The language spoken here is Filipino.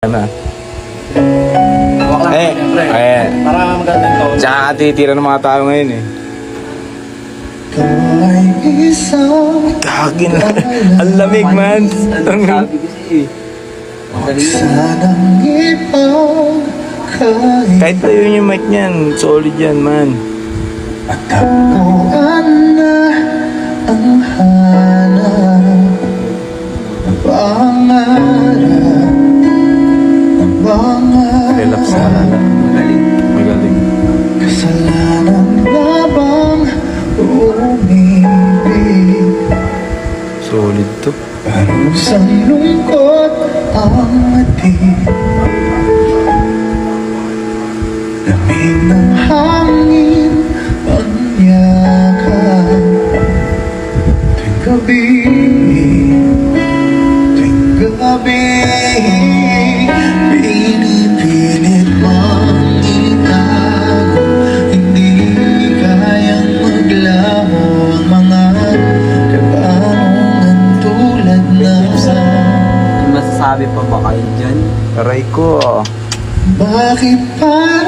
Na. Huwag lang, siyempre. Para magandang taon. Tsaka katitira ng mga tao ngayon eh. Kagin na. Ang lamig man. Sabi kasi Kahit pa yun yung mic niyan, solid yan man. Relax na. Magaling. Kasalanan na bang umibig? Solid to. Parusang lungkot ang ating lamig ng hangin ang yakan. Tuwing gabi, pinipilit mong itago. Hindi kayang maglaho ang mga kabangungan tulad na May masasabi pa ba kayo dyan? Aray ko. bakit parang